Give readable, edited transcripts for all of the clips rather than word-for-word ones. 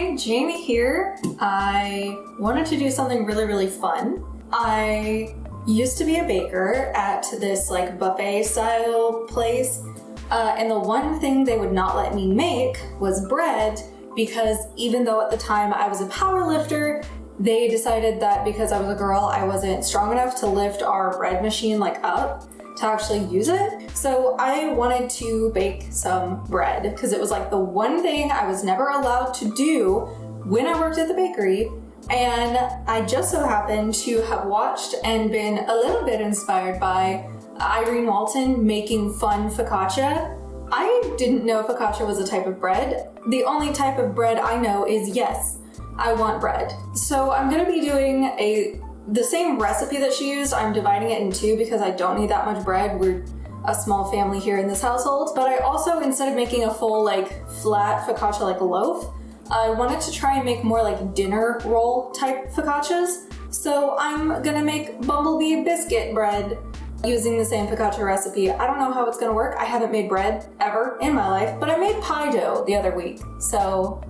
Hi, Jamie here. I wanted to do something really fun. I used to be a baker at this like buffet style place, and the one thing they would not let me make was bread, because even though at the time I was a power lifter, they decided that because I was a girl, I wasn't strong enough to lift our bread machine like up to actually use it. So I wanted to bake some bread because it was like the one thing I was never allowed to do when I worked at the bakery. And I just so happened to have watched and been a little bit inspired by Irene Walton making fun focaccia. I didn't know focaccia was a type of bread. The only type of bread I know is yes, I want bread. So I'm gonna be doing the same recipe that she used. I'm dividing it in two because I don't need that much bread. We're a small family here in this household. But I also, instead of making a full like flat focaccia like a loaf, I wanted to try and make more like dinner roll type focaccias. So I'm gonna make Bumblebee biscuit bread using the same focaccia recipe. I don't know how it's gonna work. I haven't made bread ever in my life, but I made pie dough the other week. So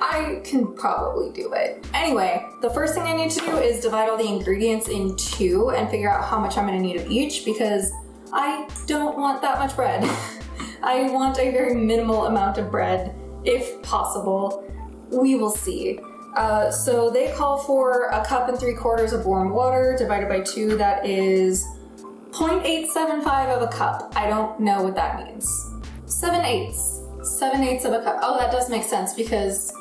I can probably do it. Anyway, the first thing I need to do is divide all the ingredients in two and figure out how much I'm gonna need of each, because I don't want that much bread. I want a very minimal amount of bread, if possible. We will see. So they call for 1 3/4 cups of warm water divided by 2. That is 0.875 of a cup. I don't know what that means. 7/8. 7/8 of a cup. Oh, that does make sense because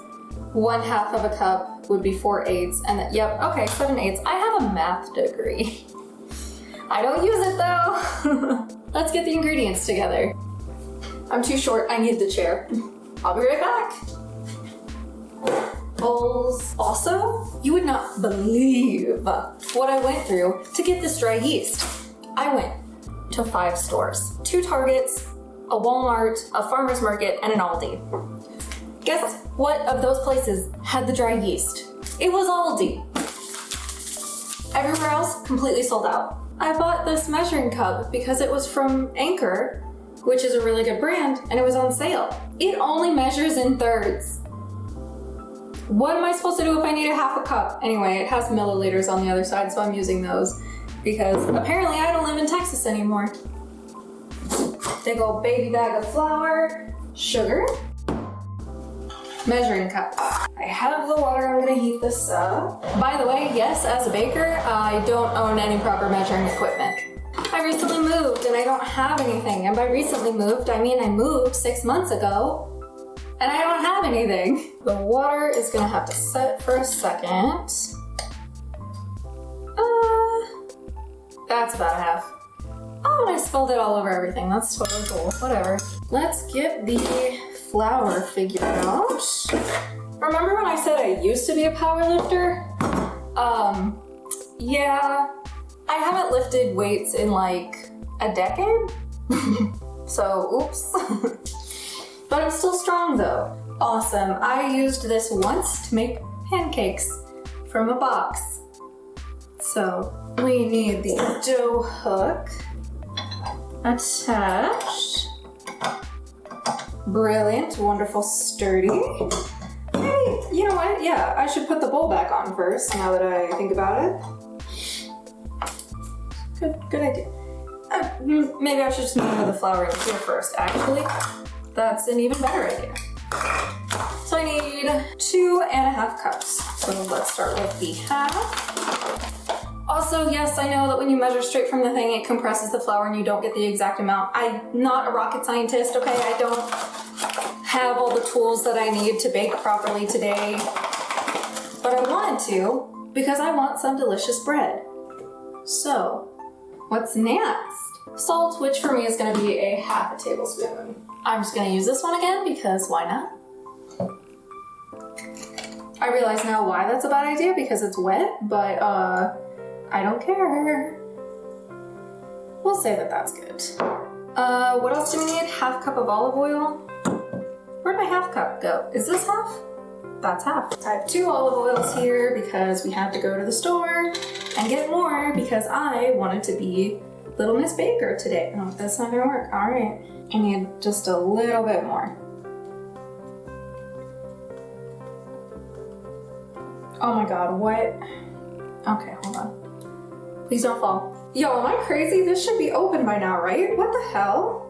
1/2 of a cup would be 4/8, and yep, okay, 7/8. I have a math degree. I don't use it though. Let's get the ingredients together. I'm too short, I need the chair. I'll be right back. Bowls. Also, you would not believe what I went through to get this dry yeast. I went to 5 stores, 2 Targets, a Walmart, a farmer's market, and an Aldi. Guess what of those places had the dry yeast? It was Aldi. Everywhere else, completely sold out. I bought this measuring cup because it was from Anchor, which is a really good brand, and it was on sale. It only measures in thirds. What am I supposed to do if I need 1/2 cup? Anyway, it has milliliters on the other side, so I'm using those because apparently I don't live in Texas anymore. Big old baby bag of flour, sugar, measuring cup. I have the water, I'm gonna heat this up. By the way, yes, as a baker, I don't own any proper measuring equipment. I recently moved and I don't have anything. And by recently moved, I mean I moved 6 months ago and I don't have anything. The water is gonna have to set for a second. That's about half. Oh, and I spilled it all over everything. That's totally cool. Whatever. Let's get the flour figured out. Remember when I said I used to be a power lifter? Yeah, I haven't lifted weights in like a decade. So, oops. But I'm still strong though. Awesome. I used this once to make pancakes from a box. So, we need the dough hook attached. Brilliant, wonderful, sturdy. Maybe, you know what? Yeah, I should put the bowl back on first now that I think about it. Good idea. Maybe I should just move the flour in here first, actually. That's an even better idea. So I need 2.5 cups. So let's start with the half. Also, yes, I know that when you measure straight from the thing, it compresses the flour and you don't get the exact amount. I'm not a rocket scientist, okay? I don't have all the tools that I need to bake properly today. But I wanted to because I want some delicious bread. So, what's next? Salt, which for me is gonna be a 1/2 tablespoon. I'm just gonna use this one again because why not? I realize now why that's a bad idea because it's wet, but I don't care. We'll say that that's good. What else do we need? 1/2 cup of olive oil. Where'd my 1/2 cup go? Is this half? That's half. I have 2 olive oils here because we have to go to the store and get more because I wanted to be Little Miss Baker today. Oh, that's not gonna work. All right. I need just a little bit more. Oh my god, what? Okay, hold on. Please don't fall. Yo, am I crazy? This should be open by now, right? What the hell?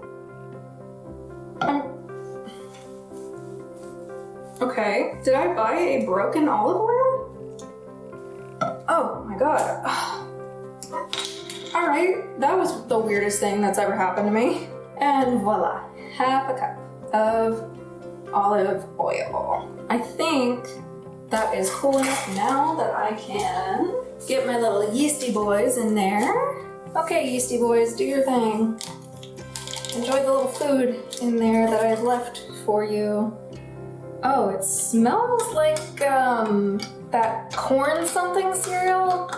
Okay, did I buy a broken olive oil? Oh my god. Alright, that was the weirdest thing that's ever happened to me. And voila, half a cup of olive oil. I think that is cool enough now that I can get my little yeasty boys in there. Okay, yeasty boys, do your thing. Enjoy the little food in there that I've left for you. Oh, it smells like that corn something cereal.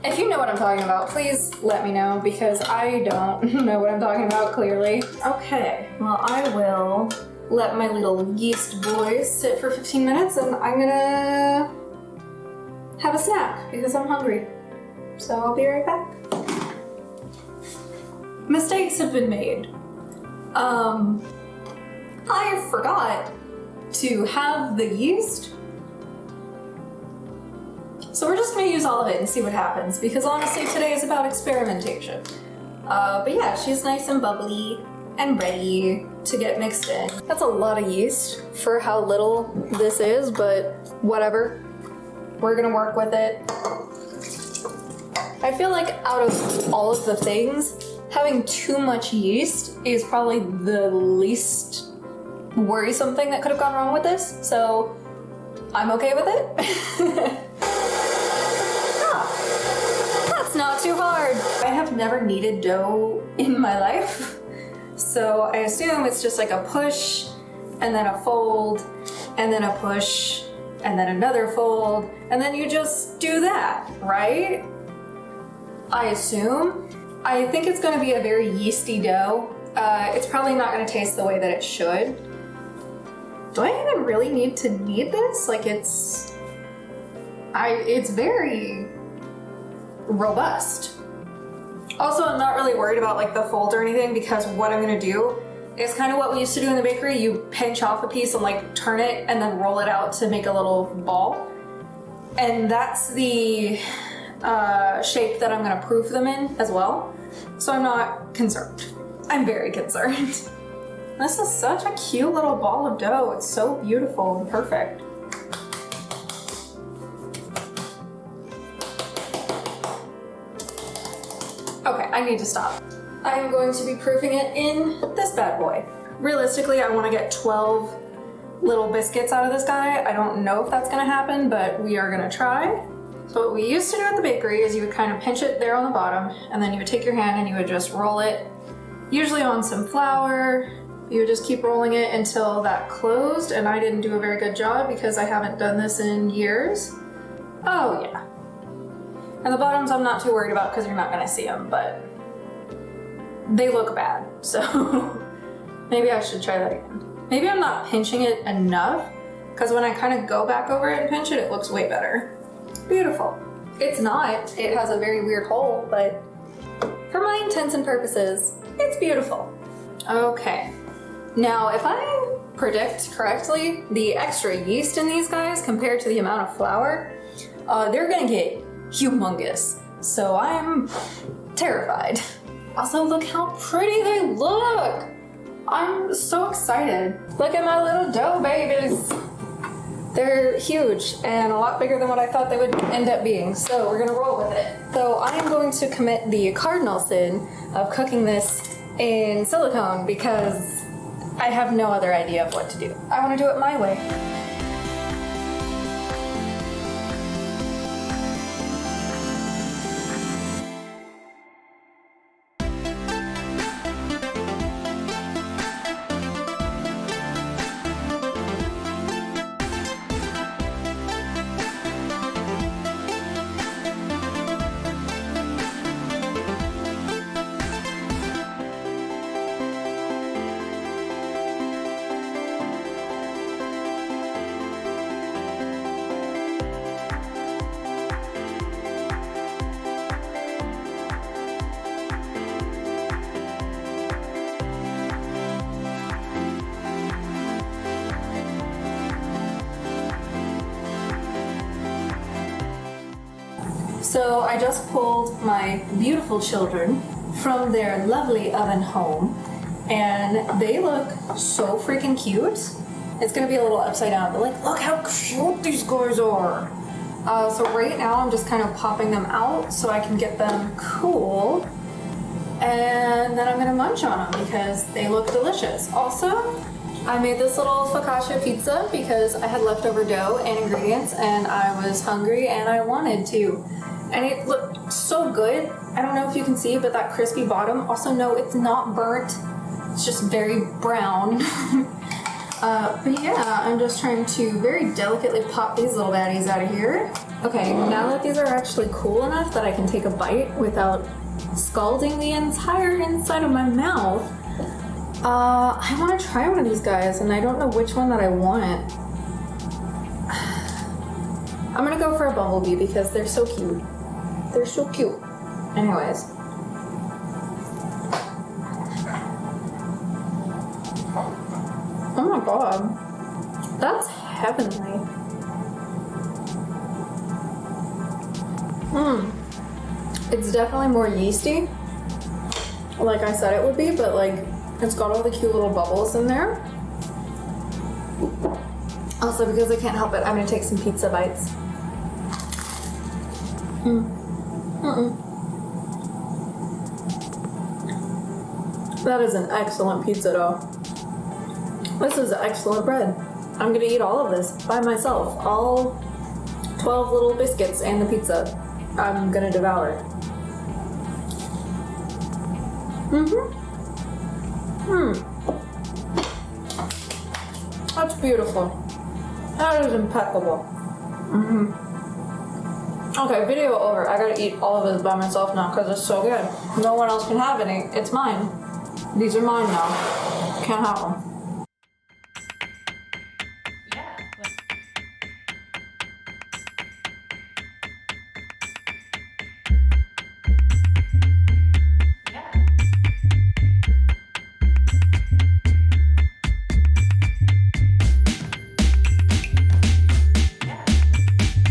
If you know what I'm talking about, please let me know because I don't know what I'm talking about clearly. Okay, well I will let my little yeast boys sit for 15 minutes and I'm gonna have a snack because I'm hungry. So I'll be right back. Mistakes have been made. I forgot to have the yeast. So we're just gonna use all of it and see what happens because honestly today is about experimentation. But yeah, she's nice and bubbly and ready to get mixed in. That's a lot of yeast for how little this is, but whatever. We're gonna work with it. I feel like out of all of the things, having too much yeast is probably the least worrisome thing that could have gone wrong with this, so I'm okay with it. That's not too hard. I have never kneaded dough in my life, so I assume it's just like a push, and then a fold, and then a push, and then another fold, and then you just do that, right? I assume. I think it's gonna be a very yeasty dough. It's probably not gonna taste the way that it should. Do I even really need to knead this? Like it's very robust. Also, I'm not really worried about like the fold or anything because what I'm gonna do is kind of what we used to do in the bakery. You pinch off a piece and like turn it and then roll it out to make a little ball. And that's the shape that I'm gonna proof them in as well. So I'm not concerned. I'm very concerned. This is such a cute little ball of dough. It's so beautiful and perfect. Okay, I need to stop. I am going to be proofing it in this bad boy. Realistically, I want to get 12 little biscuits out of this guy. I don't know if that's gonna happen, but we are gonna try. So what we used to do at the bakery is you would kind of pinch it there on the bottom, and then you would take your hand and you would just roll it, usually on some flour. You would just keep rolling it until that closed, and I didn't do a very good job because I haven't done this in years. Oh yeah. And the bottoms I'm not too worried about because you're not gonna see them, but they look bad, so maybe I should try that again. Maybe I'm not pinching it enough because when I kind of go back over it and pinch it, it looks way better. Beautiful. It's not. It has a very weird hole, but for my intents and purposes, it's beautiful. Okay. Now, if I predict correctly, the extra yeast in these guys compared to the amount of flour, they're gonna get humongous. So I'm terrified. Also, look how pretty they look. I'm so excited. Look at my little dough babies. They're huge and a lot bigger than what I thought they would end up being, so we're gonna roll with it. So I am going to commit the cardinal sin of cooking this in silicone because I have no other idea of what to do. I wanna do it my way. So I just pulled my beautiful children from their lovely oven home, and they look so freaking cute. It's gonna be a little upside down, but like, look how cute these guys are. So right now I'm just kind of popping them out so I can get them cool, and then I'm gonna munch on them because they look delicious. Also, I made this little focaccia pizza because I had leftover dough and ingredients and I was hungry and I wanted to. And it looked so good. I don't know if you can see, but that crispy bottom. Also, no, it's not burnt. It's just very brown. But yeah, I'm just trying to very delicately pop these little baddies out of here. Okay, now that these are actually cool enough that I can take a bite without scalding the entire inside of my mouth, I want to try one of these guys, and I don't know which one that I want. I'm gonna go for a bumblebee because they're so cute. They're so cute. Anyways. Oh my god. That's heavenly. It's definitely more yeasty, like I said it would be, but like it's got all the cute little bubbles in there. Also, because I can't help it, I'm gonna take some pizza bites. That is an excellent pizza dough. This is excellent bread. I'm gonna eat all of this by myself. All 12 little biscuits and the pizza. I'm gonna devour. That's beautiful. That is impeccable. Okay, video over. I gotta eat all of this by myself now because it's so good. No one else can have any. It's mine. These are mine now. Can't have them.